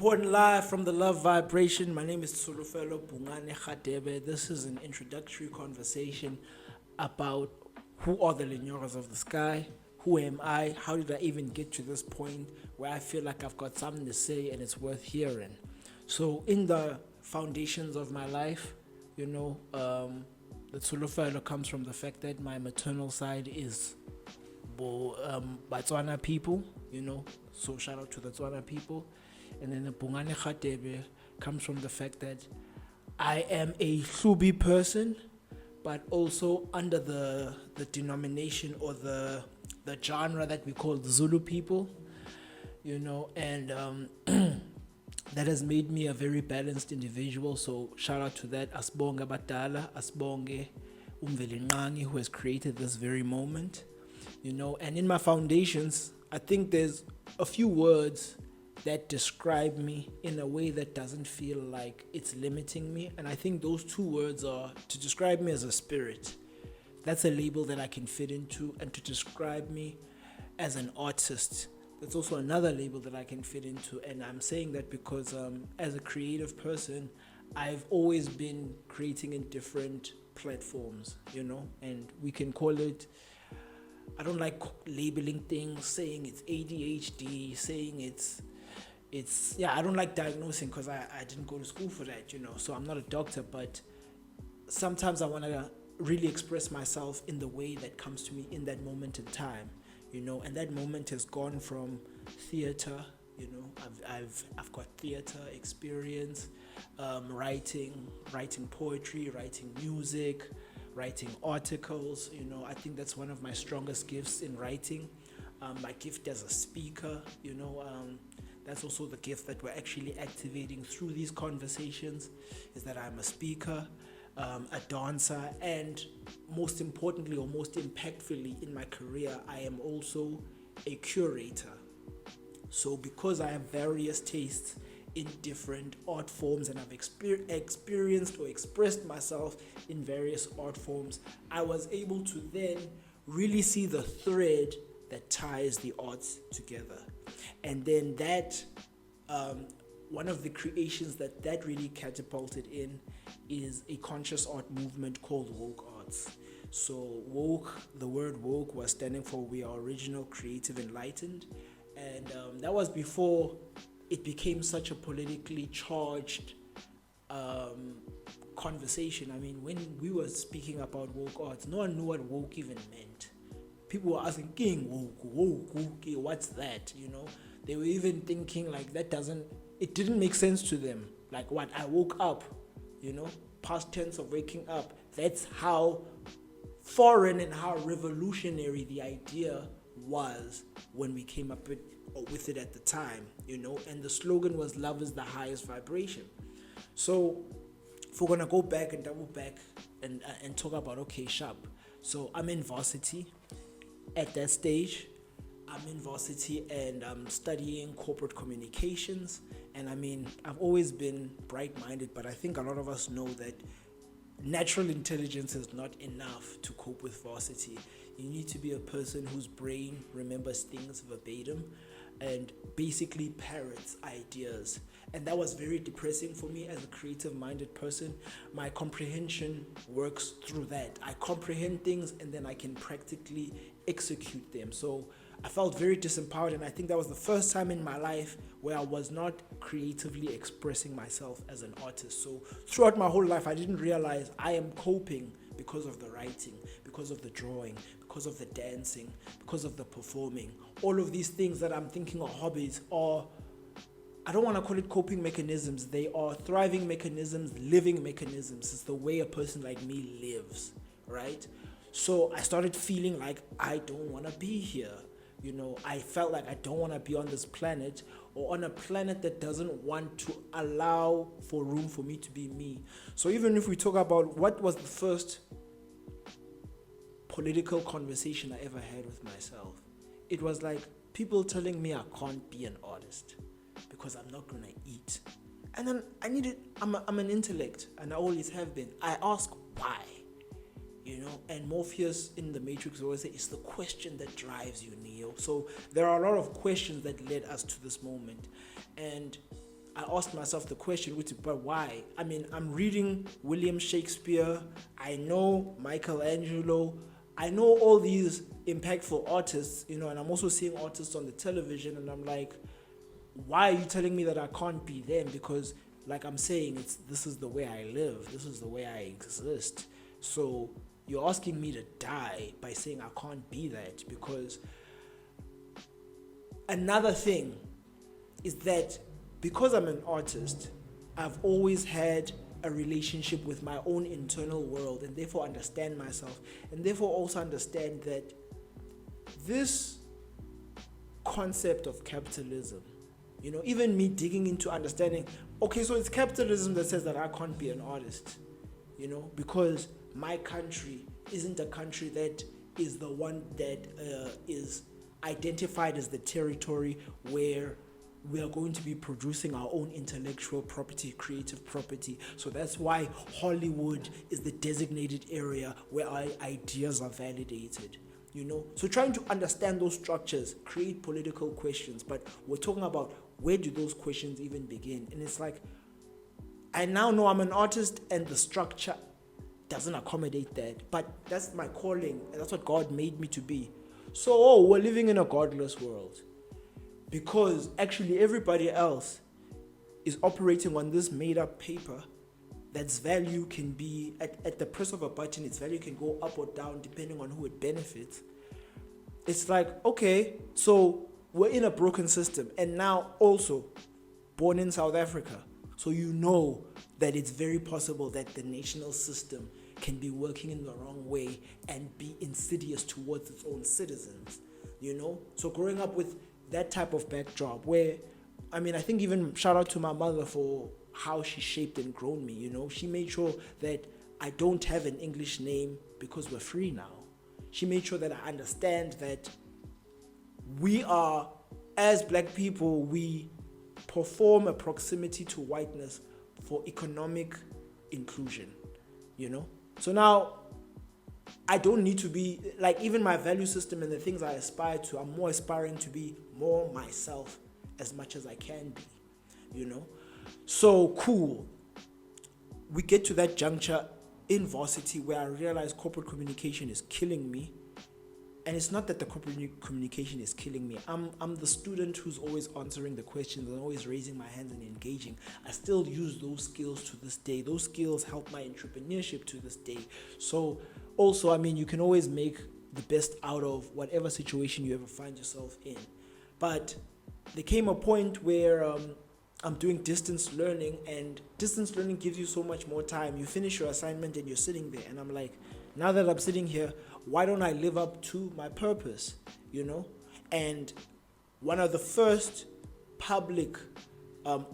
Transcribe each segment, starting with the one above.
Reporting live from the Love Vibration. My name is Tsulufelo Bungane Khadebe. This is an introductory conversation about who are the Lenyoras of the sky, who am I, how did I even get to this point where I feel like I've got something to say and it's worth hearing. So in the foundations of my life, the Tsulufelo comes from the fact that my maternal side is Botswana people, so shout out to the Tswana people. And then the Bungane Khadebe comes from the fact that I am a Hlubi person, but also under the denomination or the genre that we call the Zulu people, and that has made me a very balanced individual. So shout out to that. Asbonge Badala, Asbonge Umvelinqangi, who has created this very moment, and in my foundations, I think there's a few words that describe me in a way that doesn't feel like it's limiting me. And I think those two words are to describe me as a spirit. That's a label that I can fit into. And to describe me as an artist, that's also another label that I can fit into. And I'm saying that because as a creative person, I've always been creating in different platforms, and we can call it, I don't like labeling things, saying it's ADHD, saying it's I don't like diagnosing because I didn't go to school for that, so I'm not a doctor, but sometimes I want to really express myself in the way that comes to me in that moment in time, and that moment has gone from theater, I've got theater experience, writing poetry, writing music, writing articles, I think that's one of my strongest gifts in writing. My gift as a speaker, that's also the gift that we're actually activating through these conversations, is that I'm a speaker, a dancer, and most importantly or most impactfully in my career, I am also a curator. So because I have various tastes in different art forms and I've experienced or expressed myself in various art forms, I was able to then really see the thread that ties the arts together. And then that, one of the creations that really catapulted in is a conscious art movement called woke arts. So woke, the word woke was standing for We Are Original, Creative, Enlightened. And that was before it became such a politically charged conversation. I mean, when we were speaking about woke arts, no one knew what woke even meant. People were asking, King, woke, what's that? They were even thinking like it didn't make sense to them. Like what? I woke up, past tense of waking up. That's how foreign and how revolutionary the idea was when we came up with it at the time, and the slogan was love is the highest vibration. So if we're gonna go back and double back and talk about, okay, sharp. So I'm in varsity. At that stage, I'm in varsity and I'm studying corporate communications. And I mean, I've always been bright-minded, but I think a lot of us know that natural intelligence is not enough to cope with varsity. You need to be a person whose brain remembers things verbatim and basically parrots ideas. And that was very depressing for me as a creative-minded person. My comprehension works through that. I comprehend things and then I can practically execute them. So I felt very disempowered, and I think that was the first time in my life where I was not creatively expressing myself as an artist. So throughout my whole life, I didn't realize I am coping because of the writing, because of the drawing, because of the dancing, because of the performing. All of these things that I'm thinking are hobbies are, I don't want to call it coping mechanisms. They are thriving mechanisms, living mechanisms. It's the way a person like me lives, right? So I started feeling like I don't want to be here. I felt like I don't want to be on this planet, or on a planet that doesn't want to allow for room for me to be me. So even if we talk about what was the first political conversation I ever had with myself, it was like people telling me I can't be an artist because I'm not going to eat. And then I'm an intellect, and I always have been. I ask why. And Morpheus in the Matrix always say it's the question that drives you, Neo. So there are a lot of questions that led us to this moment, and I asked myself the question, but why? I mean, I'm reading William Shakespeare, I know Michelangelo, I know all these impactful artists, and I'm also seeing artists on the television, and I'm like, why are you telling me that I can't be them? Because, like I'm saying, this is the way I live, this is the way I exist. So you're asking me to die by saying I can't be that. Because another thing is that because I'm an artist, I've always had a relationship with my own internal world, and therefore understand myself, and therefore also understand that this concept of capitalism, even me digging into understanding, okay, so it's capitalism that says that I can't be an artist, because my country isn't a country that is the one that is identified as the territory where we are going to be producing our own intellectual property, creative property. So that's why Hollywood is the designated area where our ideas are validated. So trying to understand those structures create political questions, but we're talking about where do those questions even begin? And it's like, I now know I'm an artist and the structure doesn't accommodate that, but that's my calling, and that's what God made me to be. So we're living in a godless world, because actually everybody else is operating on this made-up paper that's value can be, at the press of a button, its value can go up or down depending on who it benefits. It's like, okay, so we're in a broken system, and now also born in South Africa. So that it's very possible that the national system can be working in the wrong way and be insidious towards its own citizens, So growing up with that type of backdrop where, I think even shout out to my mother for how she shaped and grown me, She made sure that I don't have an English name because we're free now. She made sure that I understand that we are, as black people, we perform a proximity to whiteness for economic inclusion, So now, I don't need to be, like, even my value system and the things I aspire to, I'm more aspiring to be more myself as much as I can be, So, cool. We get to that juncture in varsity where I realize corporate communication is killing me. And it's not that the corporate communication is killing me. I'm the student who's always answering the questions and always raising my hands and engaging. I still use those skills to this day. Those skills help my entrepreneurship to this day. So also, you can always make the best out of whatever situation you ever find yourself in. But there came a point where I'm doing distance learning, and distance learning gives you so much more time. You finish your assignment and you're sitting there, and I'm like, now that I'm sitting here, why don't I live up to my purpose, And one of the first public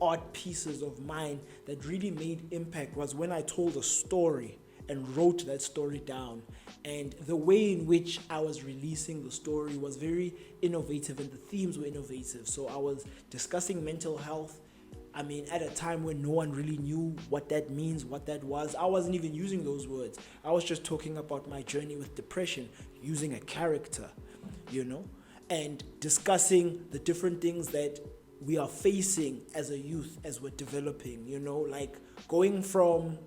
art pieces of mine that really made impact was when I told a story and wrote that story down. And the way in which I was releasing the story was very innovative, and the themes were innovative. So I was discussing mental health. At a time when no one really knew what that means, what that was. I wasn't even using those words. I was just talking about my journey with depression, using a character, and discussing the different things that we are facing as a youth as we're developing, like going from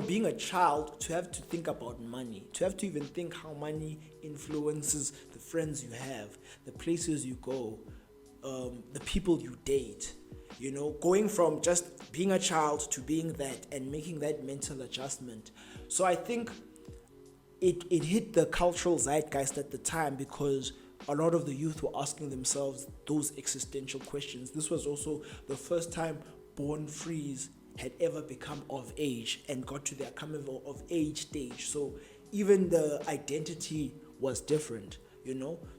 being a child to have to think about money, to have to even think how money influences the friends you have, the places you go, the people you date, going from just being a child to being that and making that mental adjustment. So I think it hit the cultural zeitgeist at the time because a lot of the youth were asking themselves those existential questions. This was also the first time Born Frees had ever become of age and got to their coming of age stage. So even the identity was different.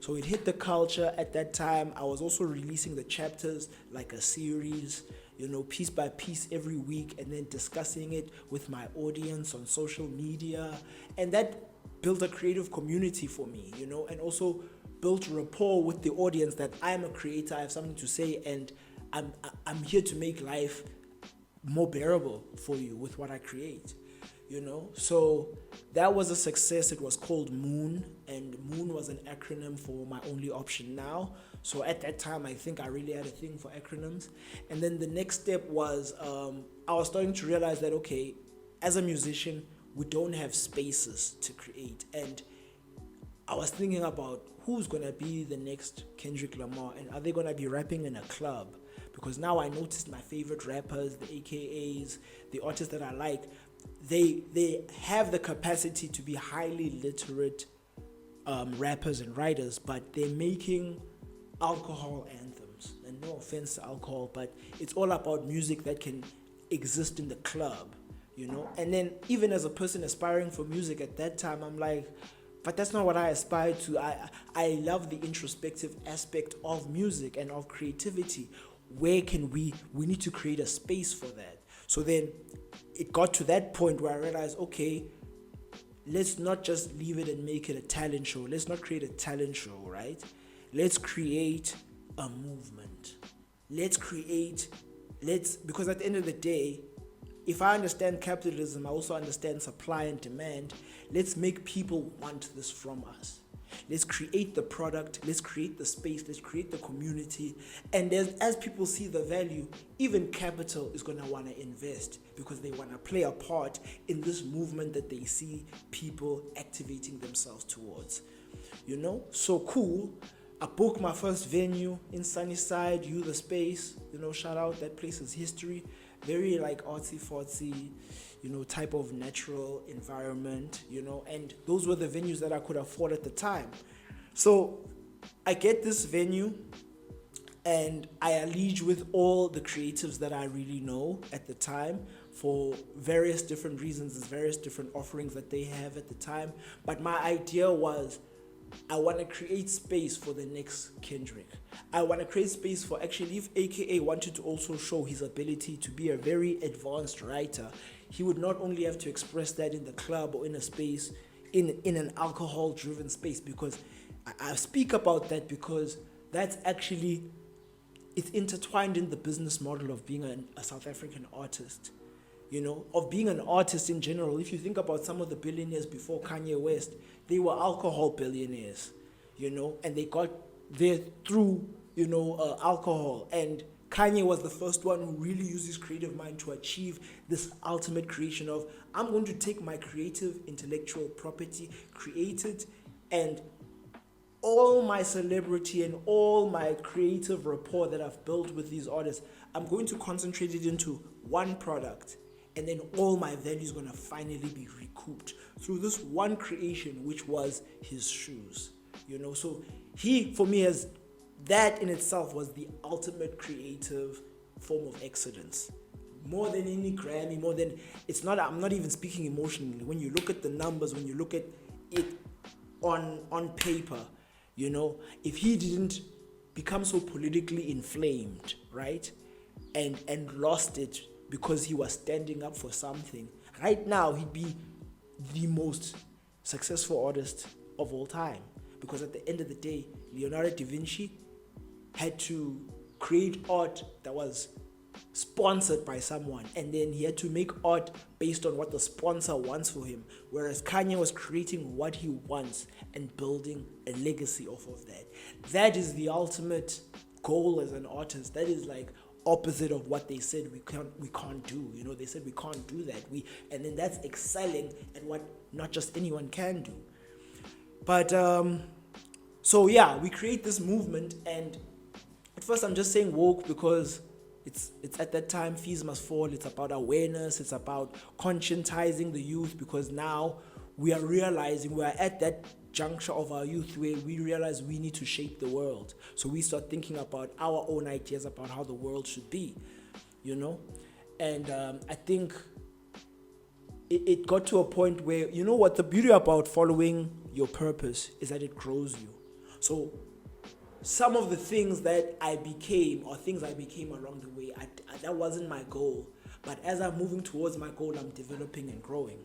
So it hit the culture at that time. I was also releasing the chapters like a series, piece by piece every week, and then discussing it with my audience on social media. And that built a creative community for me, and also built rapport with the audience that I'm a creator, I have something to say, and I'm here to make life more bearable for you with what I create. So that was a success. It was called Moon, and Moon was an acronym for My Only Option Now. So at that time, I think I really had a thing for acronyms. And then the next step was I was starting to realize that, okay, as a musician, we don't have spaces to create. And I was thinking about who's going to be the next Kendrick Lamar, and are they going to be rapping in a club? Because now I noticed my favorite rappers, the AKAs, the artists that I like, they have the capacity to be highly literate rappers and writers, but they're making alcohol anthems. And no offense to alcohol, but it's all about music that can exist in the club, you know? And then even as a person aspiring for music at that time, I'm like, but that's not what I aspire to. I love the introspective aspect of music and of creativity. Where can we need to create a space for that. So then it got to that point where I realized, okay, let's not just leave it and make it a talent show. Let's not create a talent show, right? Let's create a movement. Because at the end of the day, if I understand capitalism, I also understand supply and demand. Let's make people want this from us. Let's create the product, let's create the space, let's create the community. And as people see the value, even capital is going to want to invest because they want to play a part in this movement that they see people activating themselves towards. You know, so cool. I booked my first venue in Sunnyside, The Space. You know, shout out, that place is history. Very like artsy-fartsy, you know, type of natural environment, you know, and those were the venues that I could afford at the time. So I get this venue and I allege with all the creatives that I really know at the time for various different reasons, various different offerings that they have at the time. But my idea was, I want to create space for the next Kendrick. I want to create space for, actually, if AKA wanted to also show his ability to be a very advanced writer, he would not only have to express that in the club or in a space, in an alcohol-driven space, because I speak about that because that's actually, it's intertwined in the business model of being a South African artist. You know, of being an artist in general. If you think about some of the billionaires before Kanye West, they were alcohol billionaires, you know, and they got there through, you know, alcohol. And Kanye was the first one who really used his creative mind to achieve this ultimate creation of, I'm going to take my creative intellectual property, create it, and all my celebrity and all my creative rapport that I've built with these artists, I'm going to concentrate it into one product. And then all my value is going to finally be recouped through this one creation, which was his shoes. You know, so he, for me, that in itself was the ultimate creative form of excellence. More than any Grammy, I'm not even speaking emotionally. When you look at the numbers, when you look at it on paper, you know, if he didn't become so politically inflamed, right, and lost it, because he was standing up for something, right now he'd be the most successful artist of all time. Because at the end of the day, Leonardo da Vinci had to create art that was sponsored by someone, and then he had to make art based on what the sponsor wants for him, whereas Kanye was creating what he wants and building a legacy off of that. That is the ultimate goal as an artist. That is like opposite of what they said we can't do. You know, they said we can't do that. And then that's excelling at what not just anyone can do. But so yeah, we create this movement, and at first I'm just saying woke because it's at that time fees must fall. It's about awareness. It's about conscientizing the youth, because now we are realizing we are at that juncture of our youth where we realize we need to shape the world. So we start thinking about our own ideas about how the world should be, you know. And I think it got to a point where, you know what, the beauty about following your purpose is that it grows you. So some of the things that I became, or things I became along the way, that wasn't my goal. But as I'm moving towards my goal, I'm developing and growing.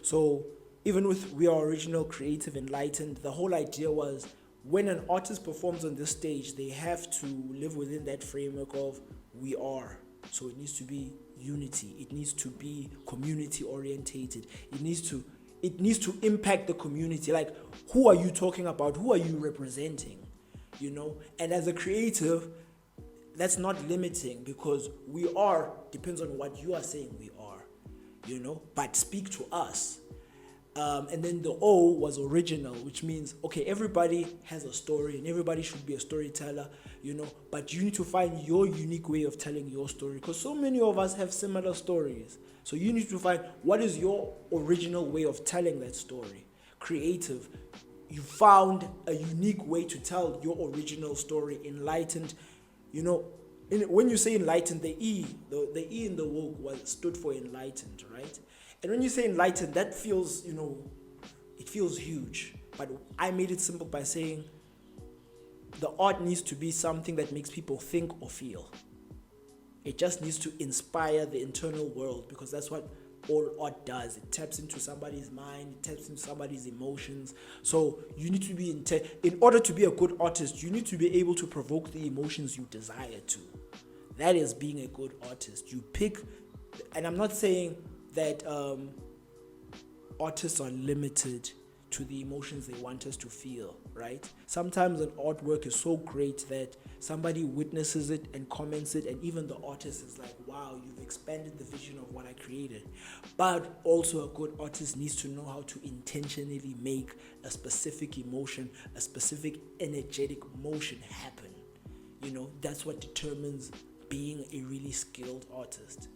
So even with We Are Original, Creative, Enlightened, the whole idea was when an artist performs on this stage, they have to live within that framework of we are. So it needs to be unity. It needs to be community orientated. It needs to it needs to impact the community. Like, who are you talking about? Who are you representing? You know, and as a creative, that's not limiting, because we are, depends on what you are saying we are, you know, but speak to us. And then the O was original, which means, okay, everybody has a story and everybody should be a storyteller, you know, but you need to find your unique way of telling your story, because so many of us have similar stories. So you need to find what is your original way of telling that story. Creative, you found a unique way to tell your original story. Enlightened, you know, when you say enlightened, the E in the woke stood for enlightened, right? And when you say enlightened, that feels, you know, it feels huge. But I made it simple by saying the art needs to be something that makes people think or feel. It just needs to inspire the internal world, because that's what all art does. It taps into somebody's mind, it taps into somebody's emotions. So you need to be, in order to be a good artist, you need to be able to provoke the emotions you desire to. That is being a good artist. You pick, and I'm not saying that artists are limited to the emotions they want us to feel, right? Sometimes an artwork is so great that somebody witnesses it and comments it, and even the artist is like, wow, you've expanded the vision of what I created. But also a good artist needs to know how to intentionally make a specific emotion, a specific energetic motion happen. You know, that's what determines being a really skilled artist.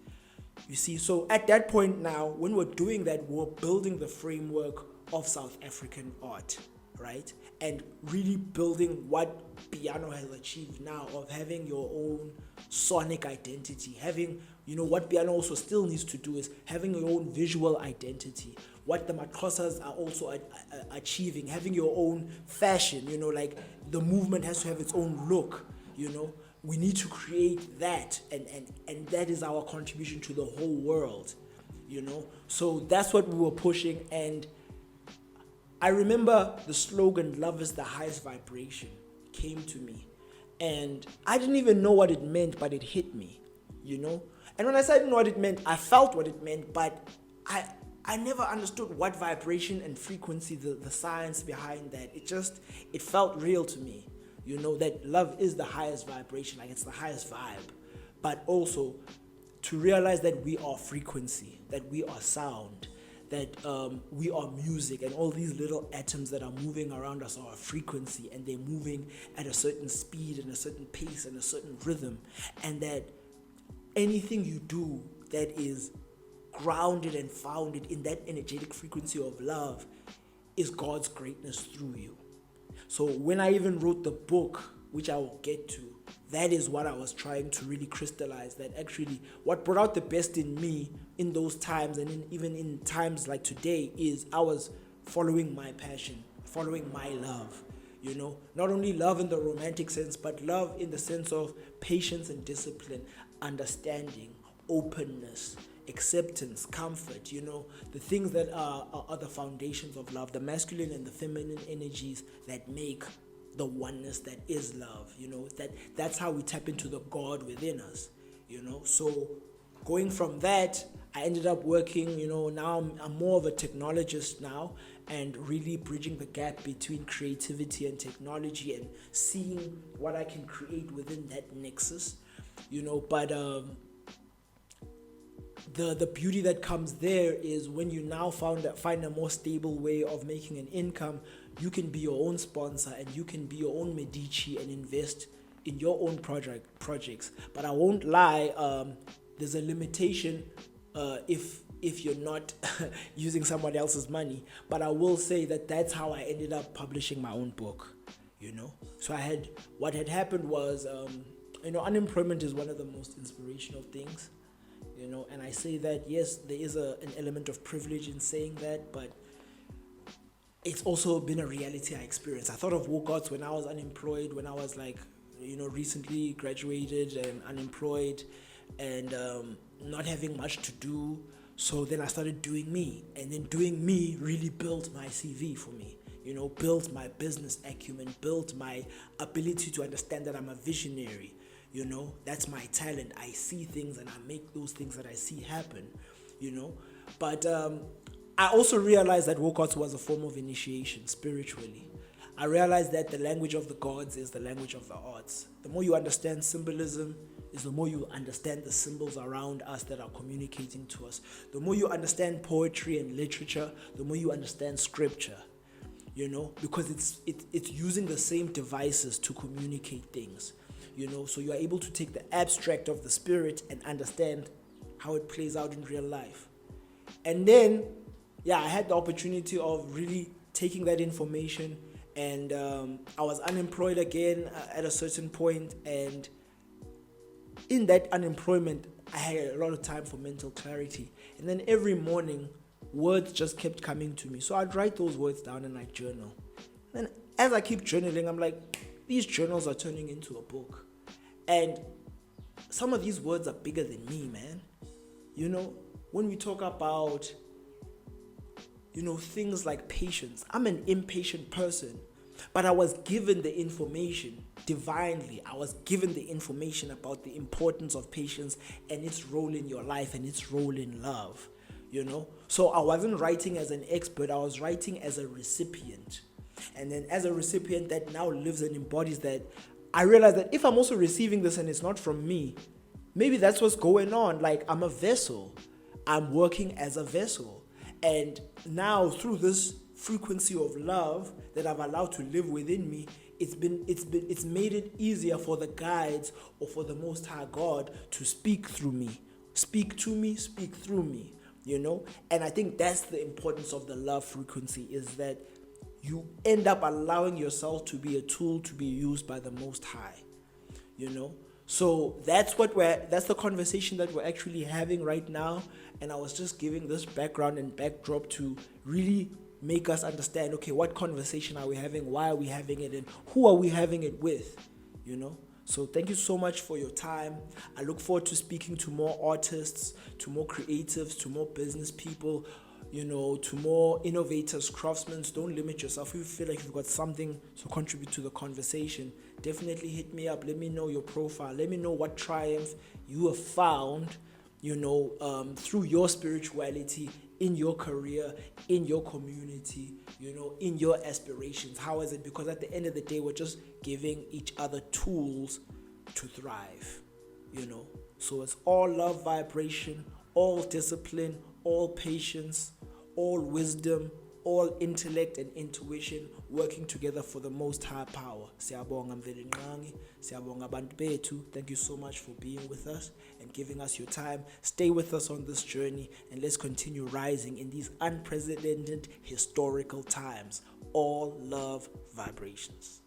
You see, so at that point now, when we're doing that, we're building the framework of South African art, right? And really building what piano has achieved now, of having your own sonic identity, having, you know, what piano also still needs to do is having your own visual identity. What the Matrosas are also achieving, having your own fashion, you know, like the movement has to have its own look, you know. We need to create that, and that is our contribution to the whole world, you know. So that's what we were pushing. And I remember the slogan, "Love is the highest vibration," came to me, and I didn't even know what it meant, but it hit me, you know. And when I said I didn't know what it meant, I felt what it meant, but I never understood what vibration and frequency, the science behind that. It felt real to me. You know, that love is the highest vibration, like it's the highest vibe. But also to realize that we are frequency, that we are sound, that we are music, and all these little atoms that are moving around us are a frequency, and they're moving at a certain speed and a certain pace and a certain rhythm. And that anything you do that is grounded and founded in that energetic frequency of love is God's greatness through you. So when I even wrote the book, which I will get to, that is what I was trying to really crystallize, that actually what brought out the best in me in those times, and even in times like today, is I was following my passion, following my love, you know, not only love in the romantic sense, but love in the sense of patience and discipline, understanding, openness, acceptance, comfort, you know, the things that are the foundations of love, the masculine and the feminine energies that make the oneness that is love, you know, that's how we tap into the God within us, you know. So going from that, I ended up working, you know, now I'm more of a technologist now, and really bridging the gap between creativity and technology and seeing what I can create within that nexus, you know. But the beauty that comes there is when you now find a more stable way of making an income, you can be your own sponsor and you can be your own Medici and invest in your own projects. But I won't lie, there's a limitation if you're not using somebody else's money. But I will say that that's how I ended up publishing my own book, you know. So what had happened was, you know, unemployment is one of the most inspirational things. You know, and I say that, yes, there is an element of privilege in saying that, but it's also been a reality I experienced. I thought of workouts when I was unemployed, when I was like, you know, recently graduated and unemployed and not having much to do. So then I started doing me, and then doing me really built my CV for me. You know, built my business acumen, built my ability to understand that I'm a visionary. You know, that's my talent. I see things and I make those things that I see happen, you know. But I also realized that workouts was a form of initiation spiritually. I realized that the language of the gods is the language of the arts. The more you understand symbolism, is the more you understand the symbols around us that are communicating to us. The more you understand poetry and literature, the more you understand scripture. Because it's using the same devices to communicate things. So you are able to take the abstract of the spirit and understand how it plays out in real life. And then, I had the opportunity of really taking that information, and I was unemployed again at a certain point, and in that unemployment, I had a lot of time for mental clarity. And then every morning, words just kept coming to me. So I'd write those words down and I'd journal. And as I keep journaling, I'm like, these journals are turning into a book. And some of these words are bigger than me, man. When we talk about, things like patience, I'm an impatient person, but I was given the information divinely. I was given the information about the importance of patience and its role in your life and its role in love, So I wasn't writing as an expert, I was writing as a recipient. And then as a recipient that now lives and embodies that, I realized that if I'm also receiving this and it's not from me, maybe that's what's going on. Like, I'm a vessel. I'm working as a vessel. And now through this frequency of love that I've allowed to live within me, it's made it easier for the guides or for the Most High God to speak through me, speak to me, speak through me, And I think that's the importance of the love frequency, is that you end up allowing yourself to be a tool to be used by the Most High, So that's the conversation that we're actually having right now. And I was just giving this background and backdrop to really make us understand, okay, what conversation are we having? Why are we having it? And who are we having it with? So thank you so much for your time. I look forward to speaking to more artists, to more creatives, to more business people, to more innovators, craftsmen. Don't limit yourself. If you feel like you've got something to contribute to the conversation, definitely hit me up. Let me know your profile. Let me know what triumph you have found, through your spirituality, in your career, in your community, in your aspirations. How is it? Because at the end of the day, we're just giving each other tools to thrive, So it's all love vibration, all discipline, all patience, all wisdom, all intellect and intuition working together for the Most High Power. Siyabonga Mvelinqangi, siyabonga abantu bethu. Thank you so much for being with us and giving us your time. Stay with us on this journey, and let's continue rising in these unprecedented historical times. All love vibrations.